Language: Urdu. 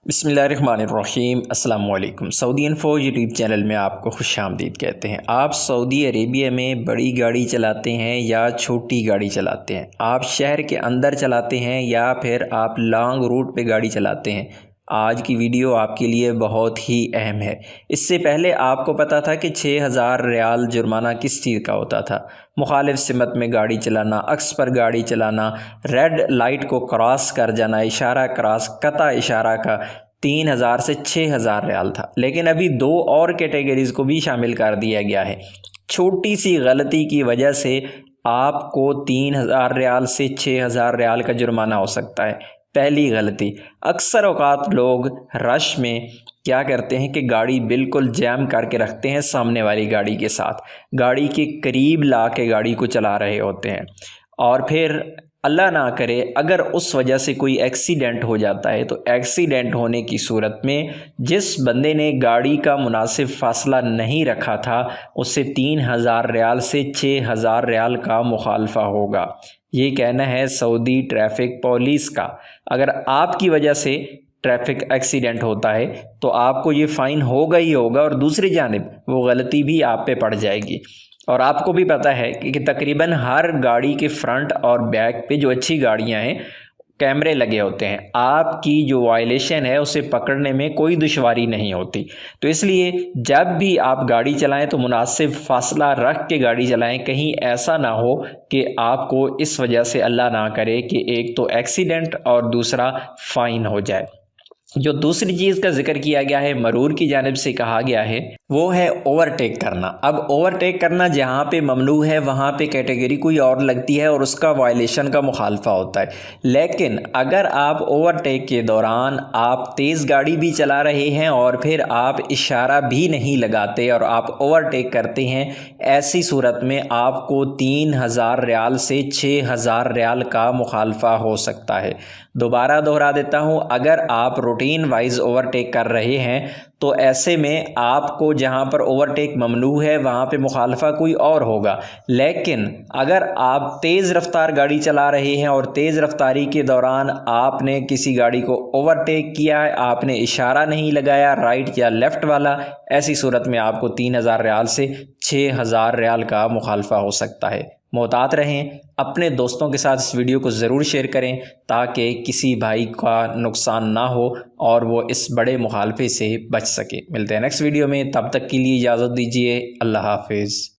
بسم اللہ الرحمن الرحیم۔ السلام علیکم۔ سعودی انفو یوٹیوب چینل میں آپ کو خوش آمدید کہتے ہیں۔ آپ سعودی عربیہ میں بڑی گاڑی چلاتے ہیں یا چھوٹی گاڑی چلاتے ہیں؟ آپ شہر کے اندر چلاتے ہیں یا پھر آپ لانگ روٹ پہ گاڑی چلاتے ہیں؟ آج کی ویڈیو آپ کے لیے بہت ہی اہم ہے۔ اس سے پہلے آپ کو پتہ تھا کہ 6000 ریال جرمانہ کس چیز کا ہوتا تھا؟ مخالف سمت میں گاڑی چلانا، عکس پر گاڑی چلانا، ریڈ لائٹ کو کراس کر جانا، اشارہ کراس، قطع اشارہ کا 3000 سے 6000 ریال تھا، لیکن ابھی دو اور کیٹیگریز کو بھی شامل کر دیا گیا ہے۔ چھوٹی سی غلطی کی وجہ سے آپ کو 3000 ریال سے 6000 ریال کا جرمانہ ہو سکتا ہے۔ پہلی غلطی، اکثر اوقات لوگ رش میں کیا کرتے ہیں کہ گاڑی بالکل جیم کر کے رکھتے ہیں سامنے والی گاڑی کے ساتھ، گاڑی کے قریب لا کے گاڑی کو چلا رہے ہوتے ہیں، اور پھر اللہ نہ کرے اگر اس وجہ سے کوئی ایکسیڈنٹ ہو جاتا ہے تو ایکسیڈنٹ ہونے کی صورت میں جس بندے نے گاڑی کا مناسب فاصلہ نہیں رکھا تھا اس سے 3000 ریال سے 6000 ریال کا مخالفہ ہوگا۔ یہ کہنا ہے سعودی ٹریفک پولیس کا۔ اگر آپ کی وجہ سے ٹریفک ایکسیڈنٹ ہوتا ہے تو آپ کو یہ فائن ہوگا ہی ہوگا، اور دوسری جانب وہ غلطی بھی آپ پہ پڑ جائے گی۔ اور آپ کو بھی پتہ ہے کہ تقریباً ہر گاڑی کے فرنٹ اور بیک پہ جو اچھی گاڑیاں ہیں کیمرے لگے ہوتے ہیں، آپ کی جو وائلیشن ہے اسے پکڑنے میں کوئی دشواری نہیں ہوتی۔ تو اس لیے جب بھی آپ گاڑی چلائیں تو مناسب فاصلہ رکھ کے گاڑی چلائیں، کہیں ایسا نہ ہو کہ آپ کو اس وجہ سے اللہ نہ کرے کہ ایک تو ایکسیڈنٹ اور دوسرا فائن ہو جائے۔ جو دوسری چیز کا ذکر کیا گیا ہے، مرور کی جانب سے کہا گیا ہے، وہ ہے اوورٹیک کرنا۔ اب اوورٹیک کرنا جہاں پہ ممنوع ہے وہاں پہ کیٹیگری کوئی اور لگتی ہے اور اس کا وائلیشن کا مخالفہ ہوتا ہے، لیکن اگر آپ اوورٹیک کے دوران آپ تیز گاڑی بھی چلا رہے ہیں اور پھر آپ اشارہ بھی نہیں لگاتے اور آپ اوورٹیک کرتے ہیں، ایسی صورت میں آپ کو 3000 ریال سے 6000 ریال کا مخالفہ ہو سکتا ہے۔ دوبارہ دہرا دیتا ہوں، اگر آپ روٹین وائز اوورٹیک کر رہے ہیں تو ایسے میں آپ کو جہاں پر اوورٹیک ممنوع ہے وہاں پہ مخالفہ کوئی اور ہوگا، لیکن اگر آپ تیز رفتار گاڑی چلا رہے ہیں اور تیز رفتاری کے دوران آپ نے کسی گاڑی کو اوورٹیک کیا ہے، آپ نے اشارہ نہیں لگایا رائٹ یا لیفٹ والا، ایسی صورت میں آپ کو 3000 ریال سے 6000 ریال کا مخالفہ ہو سکتا ہے۔ محتاط رہیں، اپنے دوستوں کے ساتھ اس ویڈیو کو ضرور شیئر کریں تاکہ کسی بھائی کا نقصان نہ ہو اور وہ اس بڑے مخالفے سے بچ سکے۔ ملتے ہیں نیکسٹ ویڈیو میں، تب تک کے لیے اجازت دیجیے۔ اللہ حافظ۔